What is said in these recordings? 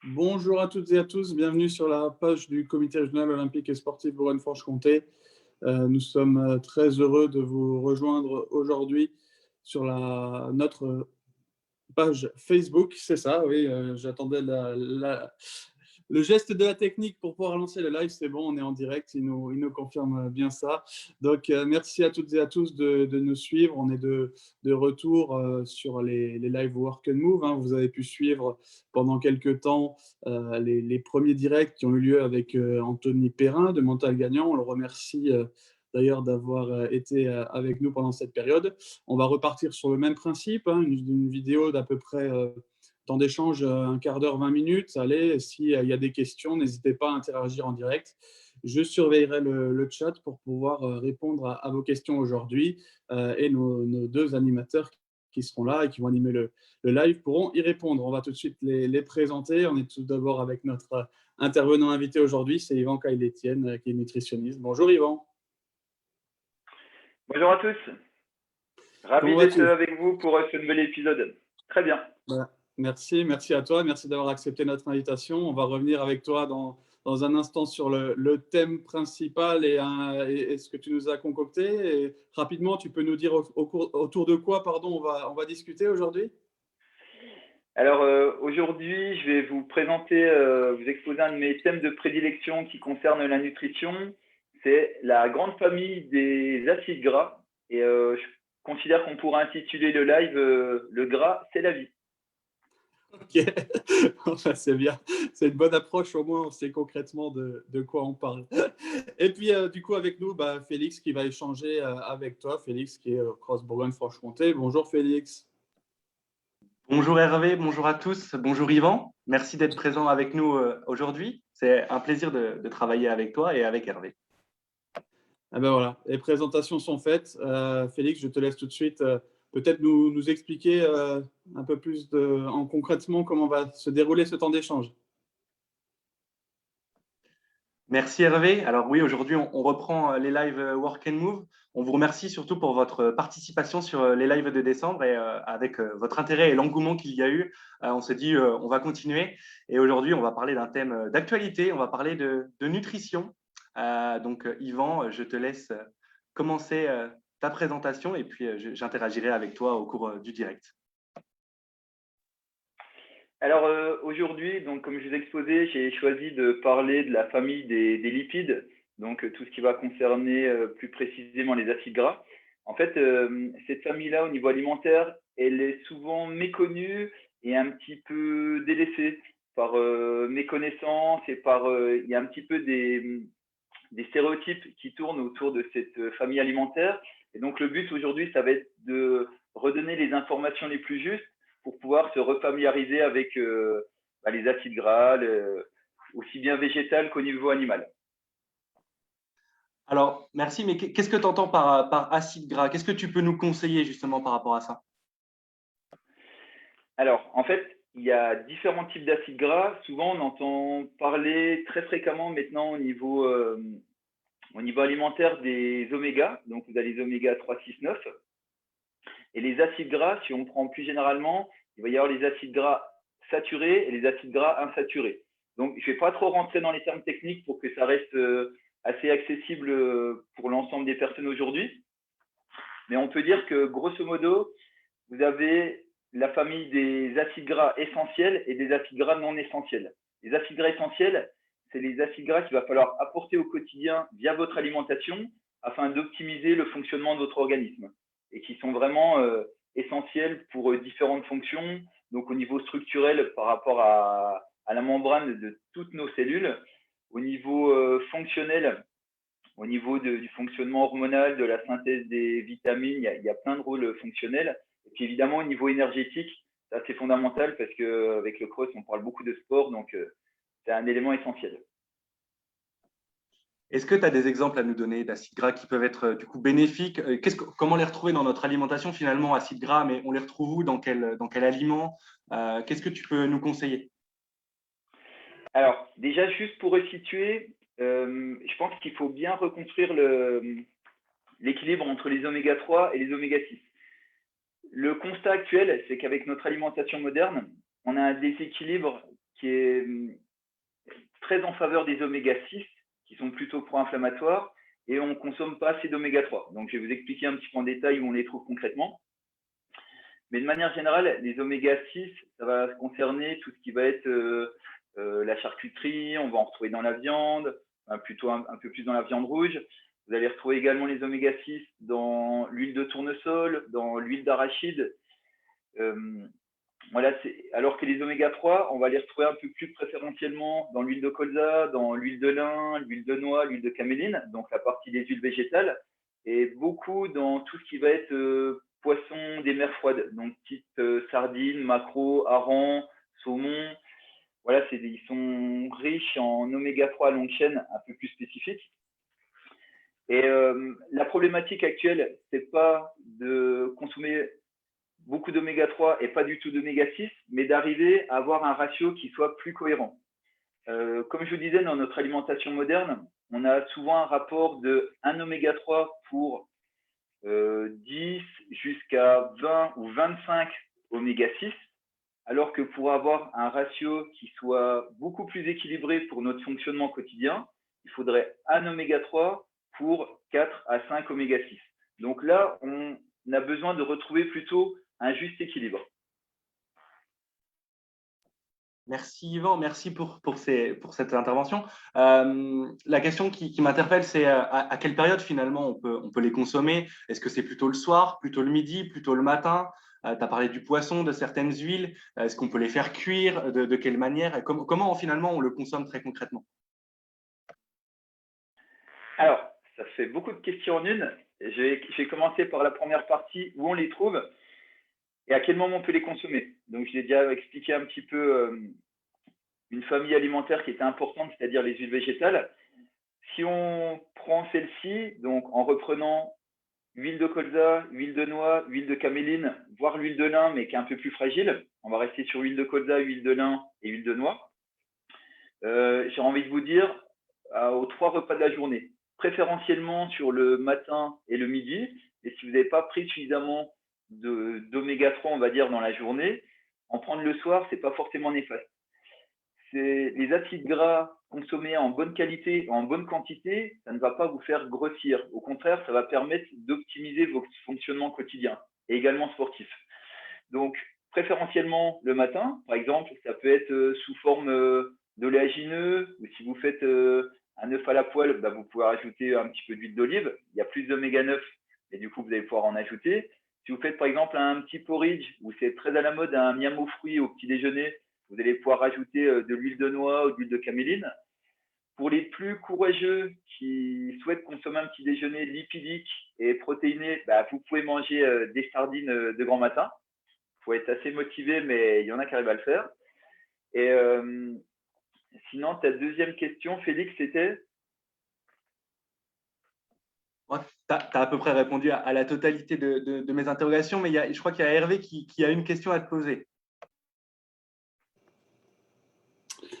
Bonjour à toutes et à tous, bienvenue sur la page du Comité régional olympique et sportif Bourgogne-Franche-Comté. Nous sommes très heureux de vous rejoindre aujourd'hui sur notre page Facebook. C'est ça, oui, j'attendais le geste de la technique pour pouvoir lancer le live. C'est bon, on est en direct, il nous confirme bien ça. Donc, merci à toutes et à tous de nous suivre. On est de retour sur les live Work and Move, hein. Vous avez pu suivre pendant quelques temps les premiers directs qui ont eu lieu avec Anthony Perrin de Mental Gagnant. On le remercie d'ailleurs d'avoir été avec nous pendant cette période. On va repartir sur le même principe, hein, une vidéo d'à peu près temps d'échange, un quart d'heure, 20 minutes. Allez, s'il y a des questions, n'hésitez pas à interagir en direct. Je surveillerai le chat pour pouvoir répondre à vos questions aujourd'hui et nos deux animateurs qui seront là et qui vont animer le live pourront y répondre. On va tout de suite les présenter. On est tout d'abord avec notre intervenant invité aujourd'hui, c'est Yvan Caille-Etienne, qui est nutritionniste. Bonjour Yvan. Bonjour à tous, Comment ravi d'être vas-tu? avec vous pour ce nouvel épisode. Très bien. Voilà. Merci à toi, merci d'avoir accepté notre invitation. On va revenir avec toi dans un instant sur le thème principal et ce que tu nous as concocté. Et rapidement, tu peux nous dire autour de quoi, pardon, on va discuter aujourd'hui? Alors aujourd'hui, je vais vous présenter, vous exposer un de mes thèmes de prédilection qui concerne la nutrition. C'est la grande famille des acides gras. Et je considère qu'on pourrait intituler le live Le gras, c'est la vie. Ok, enfin, c'est bien, c'est une bonne approche, au moins on sait concrètement de quoi on parle. Et puis du coup avec nous, Félix qui va échanger avec toi, Félix qui est Cross Bourgogne-Franche-Comté. Bonjour Félix. Bonjour Hervé, bonjour à tous, bonjour Yvan. Merci d'être présent avec nous aujourd'hui. C'est un plaisir de travailler avec toi et avec Hervé. Ah ben voilà, les présentations sont faites. Félix, je te laisse tout de suite peut-être nous expliquer un peu plus en concrètement comment va se dérouler ce temps d'échange. Merci Hervé. Alors oui, aujourd'hui on reprend les lives Work and Move. On vous remercie surtout pour votre participation sur les lives de décembre et avec votre intérêt et l'engouement qu'il y a eu, on s'est dit on va continuer. Et aujourd'hui on va parler d'un thème d'actualité, on va parler de nutrition. Donc Yvan, je te laisse commencer ta présentation et puis j'interagirai avec toi au cours du direct. Alors aujourd'hui, donc comme je vous ai exposé, j'ai choisi de parler de la famille des lipides, donc tout ce qui va concerner plus précisément les acides gras. En fait, cette famille-là, au niveau alimentaire, elle est souvent méconnue et un petit peu délaissée par méconnaissance et par il y a un petit peu des stéréotypes qui tournent autour de cette famille alimentaire. Et donc le but aujourd'hui, ça va être de redonner les informations les plus justes pour pouvoir se refamiliariser avec les acides gras, aussi bien végétal qu'au niveau animal. Alors, merci, mais qu'est-ce que tu entends par acide gras? Qu'est-ce que tu peux nous conseiller justement par rapport à ça? Alors, en fait, il y a différents types d'acides gras. Souvent, on entend parler très fréquemment maintenant au niveau alimentaire des omégas. Donc, vous avez les oméga 3, 6, 9. Et les acides gras, si on prend plus généralement, il va y avoir les acides gras saturés et les acides gras insaturés. Donc, je ne vais pas trop rentrer dans les termes techniques pour que ça reste assez accessible pour l'ensemble des personnes aujourd'hui. Mais on peut dire que, grosso modo, vous avez la famille des acides gras essentiels et des acides gras non essentiels. Les acides gras essentiels, c'est les acides gras qu'il va falloir apporter au quotidien via votre alimentation afin d'optimiser le fonctionnement de votre organisme et qui sont vraiment essentiels pour différentes fonctions. Donc au niveau structurel par rapport à la membrane de toutes nos cellules, au niveau fonctionnel, au niveau du fonctionnement hormonal, de la synthèse des vitamines, il y a plein de rôles fonctionnels. Et puis évidemment, au niveau énergétique, ça c'est fondamental parce qu'avec le cross, on parle beaucoup de sport, donc c'est un élément essentiel. Est-ce que tu as des exemples à nous donner d'acides gras qui peuvent être du coup bénéfiques? Comment les retrouver dans notre alimentation finalement, acides gras, mais on les retrouve où, dans quel aliment? Qu'est-ce que tu peux nous conseiller? Alors, déjà, juste pour resituer, je pense qu'il faut bien reconstruire l'équilibre entre les oméga 3 et les oméga 6. Le constat actuel, c'est qu'avec notre alimentation moderne, on a un déséquilibre qui est très en faveur des oméga 6, qui sont plutôt pro-inflammatoires, et on ne consomme pas assez d'oméga 3. Donc, je vais vous expliquer un petit peu en détail où on les trouve concrètement. Mais de manière générale, les oméga 6, ça va concerner tout ce qui va être la charcuterie, on va en retrouver dans la viande, plutôt un peu plus dans la viande rouge. Vous allez retrouver également les oméga 6 dans l'huile de tournesol, dans l'huile d'arachide. Voilà, alors que les oméga 3, on va les retrouver un peu plus préférentiellement dans l'huile de colza, dans l'huile de lin, l'huile de noix, l'huile de caméline, donc la partie des huiles végétales, et beaucoup dans tout ce qui va être poisson des mers froides, donc type sardines, maquereaux, harengs, saumon. Voilà, ils sont riches en oméga 3 à longue chaîne un peu plus spécifiques. Et la problématique actuelle, c'est pas de consommer beaucoup d'oméga 3 et pas du tout d'oméga 6, mais d'arriver à avoir un ratio qui soit plus cohérent. Comme je vous disais, dans notre alimentation moderne, on a souvent un rapport de 1 oméga 3 pour 10 jusqu'à 20 ou 25 oméga 6, alors que pour avoir un ratio qui soit beaucoup plus équilibré pour notre fonctionnement quotidien, il faudrait 1 oméga 3 pour 4 à 5 oméga 6. Donc là, on a besoin de retrouver plutôt un juste équilibre. Merci Yvan, merci pour cette intervention. La question qui m'interpelle, c'est à quelle période finalement on peut les consommer? Est-ce que c'est plutôt le soir, plutôt le midi, plutôt le matin? Tu as parlé du poisson, de certaines huiles. Est-ce qu'on peut les faire cuire? De quelle manière? Et comment finalement on le consomme très concrètement? Alors, ça fait beaucoup de questions en une. Je vais commencer par la première partie, où on les trouve et à quel moment on peut les consommer. Donc, je l'ai déjà expliqué un petit peu une famille alimentaire qui était importante, c'est-à-dire les huiles végétales. Si on prend celle-ci, donc en reprenant huile de colza, huile de noix, huile de caméline, voire l'huile de lin, mais qui est un peu plus fragile, on va rester sur huile de colza, huile de lin et huile de noix. J'ai envie de vous dire aux 3 repas de la journée, préférentiellement sur le matin et le midi. Et si vous n'avez pas pris suffisamment d'oméga 3, on va dire, dans la journée, en prendre le soir, ce n'est pas forcément néfaste. Les acides gras consommés en bonne qualité, en bonne quantité, ça ne va pas vous faire grossir. Au contraire, ça va permettre d'optimiser vos fonctionnements quotidiens et également sportifs. Donc, préférentiellement le matin, par exemple, ça peut être sous forme d'oléagineux, ou si vous faites un œuf à la poêle, bah, vous pouvez rajouter un petit peu d'huile d'olive. Il y a plus d'oméga 9 et du coup, vous allez pouvoir en ajouter. Si vous faites par exemple un petit porridge, où c'est très à la mode, un miam aux fruits au petit déjeuner, vous allez pouvoir rajouter de l'huile de noix ou de l'huile de caméline. Pour les plus courageux qui souhaitent consommer un petit déjeuner lipidique et protéiné, bah, vous pouvez manger des sardines de grand matin. Il faut être assez motivé, mais il y en a qui arrivent à le faire. Et sinon, ta deuxième question, Félix, c'était? Tu as à peu près répondu à la totalité de mes interrogations, mais je crois qu'il y a Hervé qui a une question à te poser.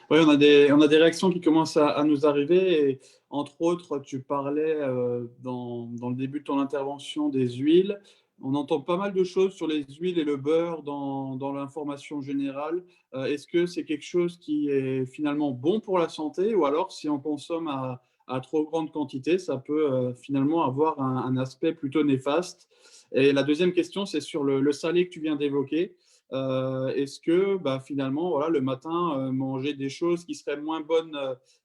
Oui, on a des réactions qui commencent à nous arriver. Et, entre autres, tu parlais dans le début de ton intervention des huiles. On entend pas mal de choses sur les huiles et le beurre dans l'information générale. Est-ce que c'est quelque chose qui est finalement bon pour la santé, ou alors si on consomme à trop grande quantité, ça peut finalement avoir un aspect plutôt néfaste? Et la deuxième question, c'est sur le salé que tu viens d'évoquer. Est-ce que finalement, voilà, le matin, manger des choses qui seraient moins bonnes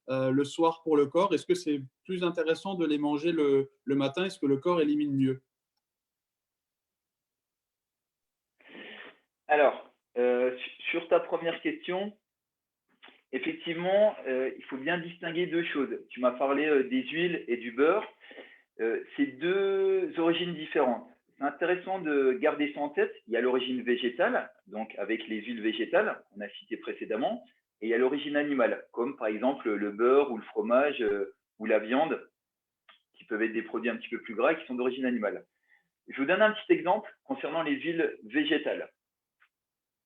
le soir pour le corps, est-ce que c'est plus intéressant de les manger le matin? Est-ce que le corps élimine mieux? Alors, sur ta première question, effectivement, il faut bien distinguer 2 choses. Tu m'as parlé des huiles et du beurre. C'est 2 origines différentes. C'est intéressant de garder ça en tête. Il y a l'origine végétale, donc avec les huiles végétales, on a cité précédemment, et il y a l'origine animale, comme par exemple le beurre ou le fromage ou la viande, qui peuvent être des produits un petit peu plus gras qui sont d'origine animale. Je vous donne un petit exemple concernant les huiles végétales.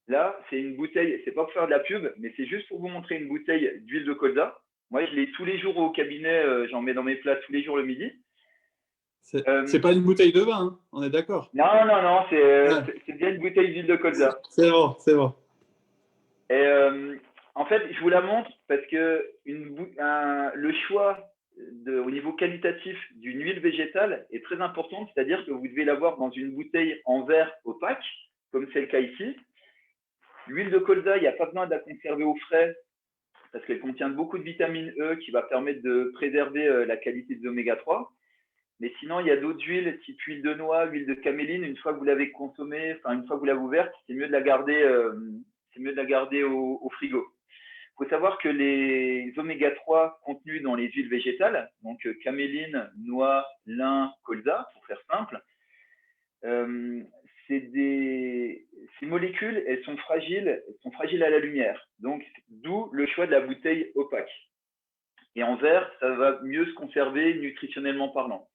Là, c'est une bouteille, c'est pas pour faire de la pub, mais c'est juste pour vous montrer une bouteille d'huile de colza. Moi, je l'ai tous les jours au cabinet, j'en mets dans mes plats tous les jours le midi. C'est pas une bouteille de vin, hein, on est d'accord? Non, non, non, c'est bien une bouteille d'huile de colza. C'est bon, c'est bon. Et En fait, je vous la montre parce que le choix au niveau qualitatif d'une huile végétale est très important, c'est-à-dire que vous devez l'avoir dans une bouteille en verre opaque, comme c'est le cas ici. L'huile de colza, il n'y a pas besoin de la conserver au frais parce qu'elle contient beaucoup de vitamine E qui va permettre de préserver la qualité des oméga 3. Mais sinon, il y a d'autres huiles, type huile de noix, huile de caméline. Une fois que vous l'avez consommée, enfin une fois que vous l'avez ouverte, c'est mieux de la garder, au frigo. Il faut savoir que les oméga 3 contenus dans les huiles végétales, donc caméline, noix, lin, colza, pour faire simple, ces molécules, elles sont fragiles à la lumière. Donc, d'où le choix de la bouteille opaque. Et en verre, ça va mieux se conserver nutritionnellement parlant.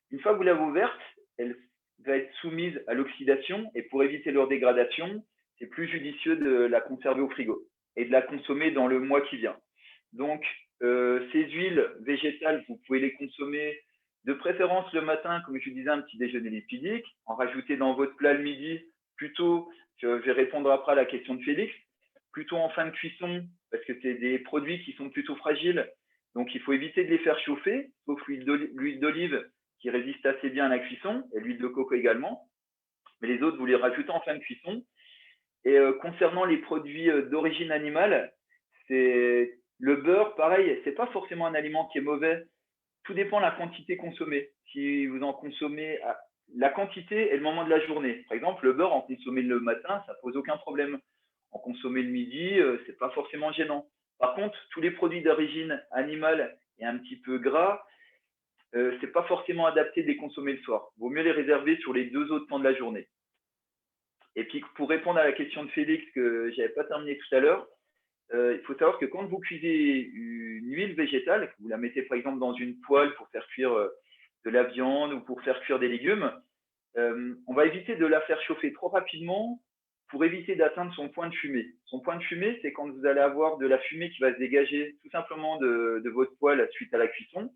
Une fois que vous l'avez ouverte, elle va être soumise à l'oxydation et pour éviter leur dégradation, c'est plus judicieux de la conserver au frigo et de la consommer dans le mois qui vient. Donc, ces huiles végétales, vous pouvez les consommer de préférence le matin, comme je vous disais, un petit déjeuner lipidique, en rajouter dans votre plat le midi, plutôt, je vais répondre après à la question de Félix, plutôt en fin de cuisson, parce que c'est des produits qui sont plutôt fragiles, donc il faut éviter de les faire chauffer, sauf l'huile d'olive qui résiste assez bien à la cuisson, et l'huile de coco également, mais les autres, vous les rajoutez en fin de cuisson. Et concernant les produits d'origine animale, c'est le beurre, pareil, c'est pas forcément un aliment qui est mauvais. Tout dépend de la quantité consommée. Si vous en consommez, la quantité et le moment de la journée. Par exemple, le beurre, en consommer le matin, ça pose aucun problème. En consommer le midi, c'est pas forcément gênant. Par contre, tous les produits d'origine animale et un petit peu gras, c'est pas forcément adapté de les consommer le soir. Il vaut mieux les réserver sur les 2 autres temps de la journée. Et puis, pour répondre à la question de Félix que je n'avais pas terminé tout à l'heure, il faut savoir que quand vous cuisez une huile végétale, que vous la mettez par exemple dans une poêle pour faire cuire de la viande ou pour faire cuire des légumes, on va éviter de la faire chauffer trop rapidement pour éviter d'atteindre son point de fumée. Son point de fumée, c'est quand vous allez avoir de la fumée qui va se dégager tout simplement de votre poêle suite à la cuisson.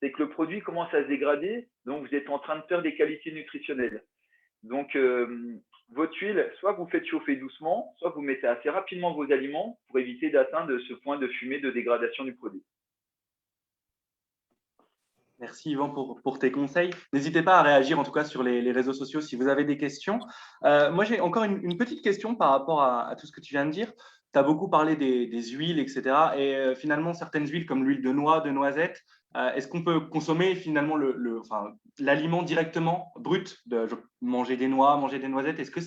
C'est que le produit commence à se dégrader, donc vous êtes en train de perdre des qualités nutritionnelles. Donc, votre huile, soit vous faites chauffer doucement, soit vous mettez assez rapidement vos aliments pour éviter d'atteindre ce point de fumée de dégradation du produit. Merci Yvan pour tes conseils. N'hésitez pas à réagir en tout cas sur les réseaux sociaux si vous avez des questions. Moi, j'ai encore une petite question par rapport à tout ce que tu viens de dire. Tu as beaucoup parlé des huiles, etc. Et finalement, certaines huiles comme l'huile de noix, de noisette, est-ce qu'on peut consommer finalement l'aliment directement, brut, manger des noix, manger des noisettes? Est-ce que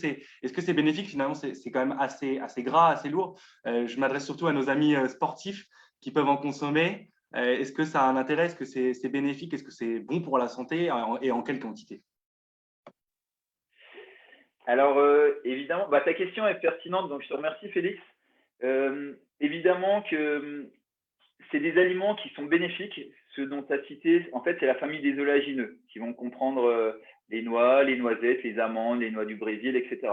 c'est bénéfique? Finalement, c'est quand même assez gras, assez lourd. Je m'adresse surtout à nos amis sportifs qui peuvent en consommer. Est-ce que ça a un intérêt? Est-ce que c'est bénéfique? Est-ce que c'est bon pour la santé et en quelle quantité? Alors, évidemment, ta question est pertinente, donc je te remercie Félix. Évidemment que c'est des aliments qui sont bénéfiques. Ceux dont tu as cité, en fait, c'est la famille des oléagineux qui vont comprendre les noix, les noisettes, les amandes, les noix du Brésil, etc.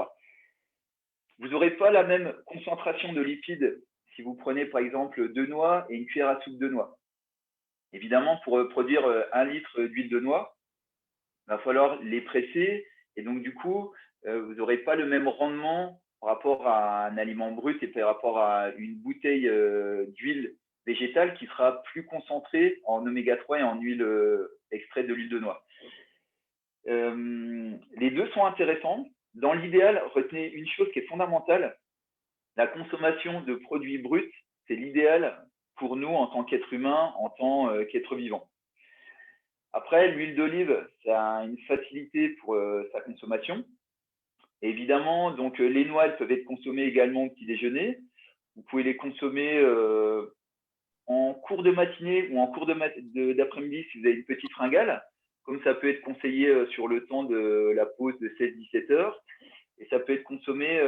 Vous n'aurez pas la même concentration de lipides si vous prenez par exemple 2 noix et une cuillère à soupe de noix. Évidemment, pour produire 1 litre d'huile de noix, il va falloir les presser et donc du coup, vous n'aurez pas le même rendement par rapport à un aliment brut et par rapport à une bouteille d'huile végétale qui sera plus concentrée en oméga 3 et en huile extraite de l'huile de noix. Les deux sont intéressants. Dans l'idéal, retenez une chose qui est fondamentale, la consommation de produits bruts, c'est l'idéal pour nous en tant qu'être humain, en tant qu'être vivant. Après, l'huile d'olive, ça a une facilité pour sa consommation. Et évidemment, donc les noix, elles peuvent être consommées également au petit déjeuner. Vous pouvez les consommer en cours de matinée ou en cours d'après-midi si vous avez une petite fringale, comme ça peut être conseillé sur le temps de la pause de 16-17 heures. Et ça peut être consommé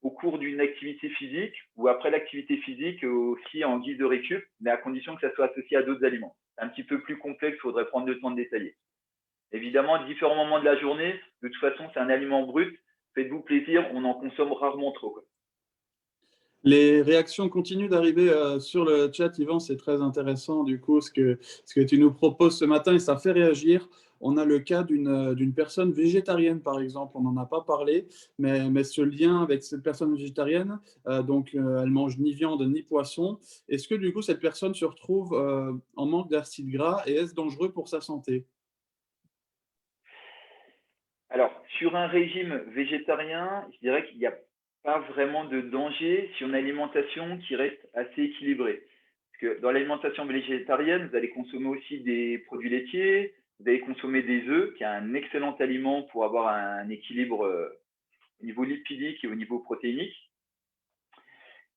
au cours d'une activité physique ou après l'activité physique aussi en guise de récup, mais à condition que ça soit associé à d'autres aliments. C'est un petit peu plus complexe, il faudrait prendre le temps de détailler. Évidemment, à différents moments de la journée, de toute façon, c'est un aliment brut. Faites-vous plaisir, on en consomme rarement trop. Les réactions continuent d'arriver sur le chat, Yvan, c'est très intéressant du coup ce que tu nous proposes ce matin et ça fait réagir. on a le cas d'une personne végétarienne, par exemple. On n'en a pas parlé, mais ce lien avec cette personne végétarienne, elle mange ni viande ni poisson. Est-ce que du coup, cette personne se retrouve en manque d'acides gras et est-ce dangereux pour sa santé? Alors, sur un régime végétarien, je dirais qu'il n'y a pas vraiment de danger si on a une alimentation qui reste assez équilibrée. Parce que dans l'alimentation végétarienne, vous allez consommer aussi des produits laitiers, vous allez consommer des œufs, qui est un excellent aliment pour avoir un équilibre au niveau lipidique et au niveau protéinique.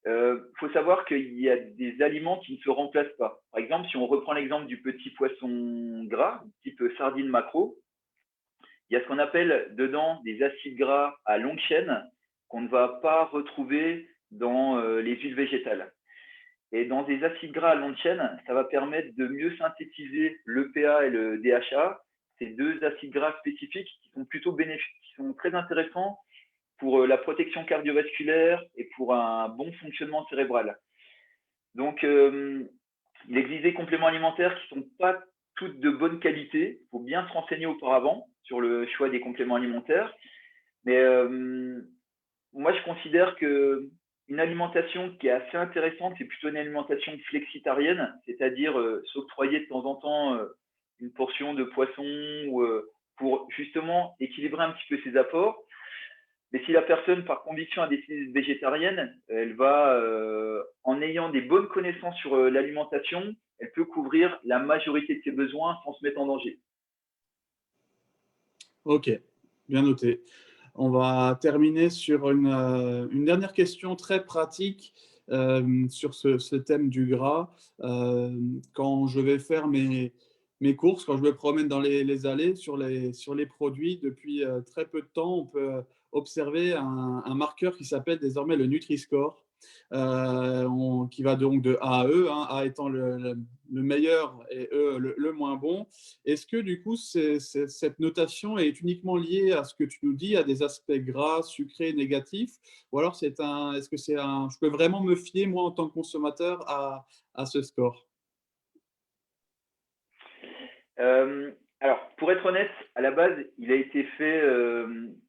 Faut savoir qu'il y a des aliments qui ne se remplacent pas. Par exemple, si on reprend l'exemple du petit poisson gras, type sardine maquereau, il y a ce qu'on appelle dedans des acides gras à longue chaîne qu'on ne va pas retrouver dans les huiles végétales. Et dans des acides gras à longue chaîne, ça va permettre de mieux synthétiser l'EPA et le DHA, ces deux acides gras spécifiques qui sont plutôt bénéfiques, qui sont très intéressants pour la protection cardiovasculaire et pour un bon fonctionnement cérébral. Donc, il existe des compléments alimentaires qui ne sont pas toutes de bonne qualité. Il faut bien se renseigner auparavant sur le choix des compléments alimentaires. Mais moi, je considère qu'une alimentation qui est assez intéressante, c'est plutôt une alimentation flexitarienne, c'est-à-dire s'octroyer de temps en temps une portion de poisson ou, pour justement équilibrer un petit peu ses apports. Mais si la personne, par conviction, a décidé d'être végétarienne, elle va, en ayant des bonnes connaissances sur l'alimentation, elle peut couvrir la majorité de ses besoins sans se mettre en danger. Ok, bien noté. On va terminer sur une dernière question très pratique sur ce thème du gras. Quand je vais faire mes courses, quand je me promène dans les allées sur les produits, depuis très peu de temps, on peut observer un marqueur qui s'appelle désormais le Nutri-Score, qui va donc de A à E, hein, A étant le meilleur et E le moins bon. Est-ce que du coup, cette notation est uniquement liée à ce que tu nous dis, à des aspects gras, sucrés, négatifs, ou alors est-ce que je peux vraiment me fier, moi, en tant que consommateur, à ce score? Alors, pour être honnête, à la base, il a été fait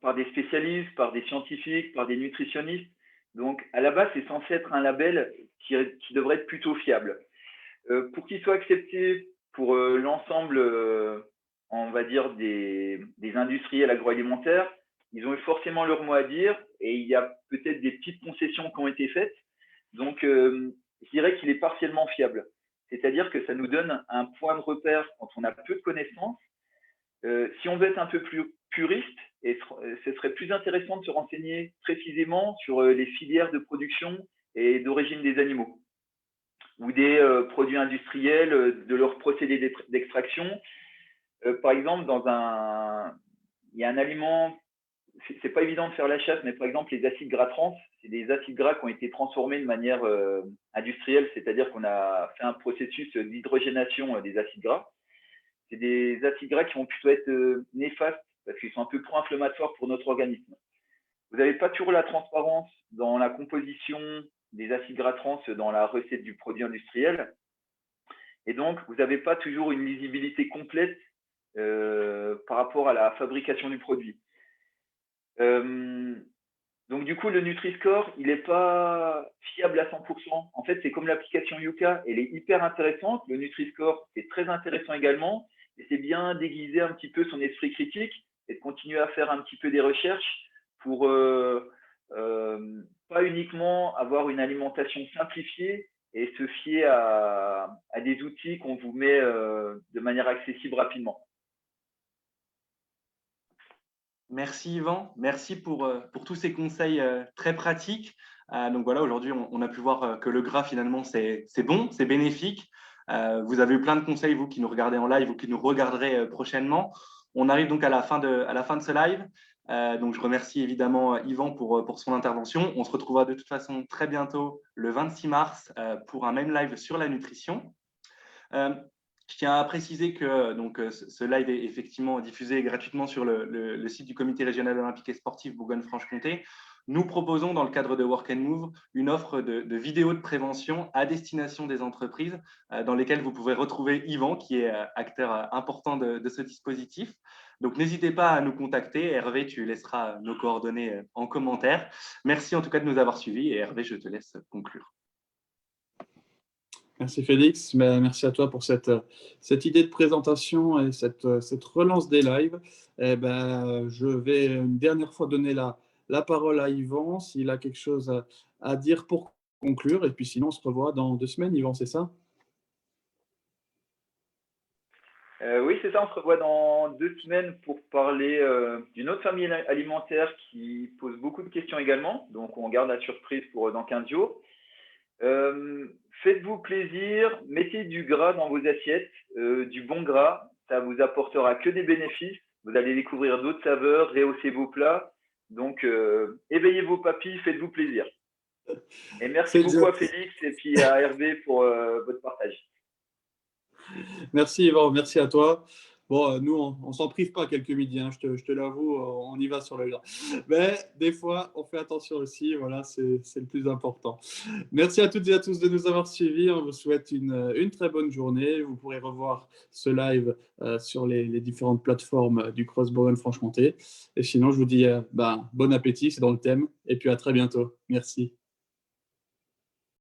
par des spécialistes, par des scientifiques, par des nutritionnistes. Donc, à la base, c'est censé être un label qui devrait être plutôt fiable. Pour qu'il soit accepté pour l'ensemble, on va dire, des industriels agroalimentaires, ils ont eu forcément leur mot à dire et il y a peut-être des petites concessions qui ont été faites. Donc, je dirais qu'il est partiellement fiable. C'est-à-dire que ça nous donne un point de repère quand on a peu de connaissances. Si on veut être un peu plus puriste, ce serait plus intéressant de se renseigner précisément sur les filières de production et d'origine des animaux ou des produits industriels, de leurs procédés d'extraction. Par exemple, il y a un aliment, c'est pas évident de faire la chasse, mais par exemple, les acides gras trans, c'est des acides gras qui ont été transformés de manière industrielle, c'est-à-dire qu'on a fait un processus d'hydrogénation des acides gras. C'est des acides gras qui vont plutôt être néfastes parce qu'ils sont un peu pro-inflammatoires pour notre organisme. Vous n'avez pas toujours la transparence dans la composition des acides gras trans dans la recette du produit industriel. Et donc, vous n'avez pas toujours une lisibilité complète par rapport à la fabrication du produit. Donc, du coup, le Nutri-Score, il n'est pas fiable à 100%. En fait, c'est comme l'application Yuka, elle est hyper intéressante. Le Nutri-Score, c'est très intéressant également. Et c'est bien d'aiguiser un petit peu son esprit critique et de continuer à faire un petit peu des recherches pour pas uniquement avoir une alimentation simplifiée et se fier à des outils qu'on vous met de manière accessible rapidement. Merci Yvan, merci pour tous ces conseils très pratiques. Donc voilà, aujourd'hui, on a pu voir que le gras, finalement, c'est bon, c'est bénéfique. Vous avez eu plein de conseils, vous qui nous regardez en live ou qui nous regarderez prochainement. On arrive donc à la fin de ce live. Donc je remercie évidemment Yvan pour son intervention. On se retrouvera de toute façon très bientôt le 26 mars pour un même live sur la nutrition. Je tiens à préciser que ce live est effectivement diffusé gratuitement sur le site du Comité régional olympique et sportif Bourgogne-Franche-Comté. Nous proposons, dans le cadre de Work and Move, une offre de vidéos de prévention à destination des entreprises dans lesquelles vous pouvez retrouver Yvan, qui est acteur important de ce dispositif. Donc, n'hésitez pas à nous contacter. Hervé, tu laisseras nos coordonnées en commentaire. Merci en tout cas de nous avoir suivis. Et Hervé, je te laisse conclure. Merci Félix, mais merci à toi pour cette idée de présentation et cette relance des lives. Eh ben, je vais une dernière fois donner la parole à Yvan, s'il a quelque chose à dire pour conclure. Et puis sinon, on se revoit dans 2 semaines, Yvan, c'est ça? Oui, c'est ça, on se revoit dans 2 semaines pour parler d'une autre famille alimentaire qui pose beaucoup de questions également. Donc, on garde la surprise pour dans 15 jours. Faites-vous plaisir, mettez du gras dans vos assiettes, du bon gras, ça vous apportera que des bénéfices. Vous allez découvrir d'autres saveurs, rehausser vos plats. Donc, éveillez vos papilles, faites-vous plaisir. Et merci beaucoup à Félix et puis à Hervé pour votre partage. Merci Yvan, merci à toi. Bon, nous, on s'en prive pas quelques midis, hein, je te l'avoue, on y va sur le gras. Mais des fois, on fait attention aussi, voilà, c'est le plus important. Merci à toutes et à tous de nous avoir suivis. On vous souhaite une très bonne journée. Vous pourrez revoir ce live sur les différentes plateformes du Cross Bourgogne-Franche-Comté. Et sinon, je vous dis bon appétit, c'est dans le thème. Et puis à très bientôt. Merci.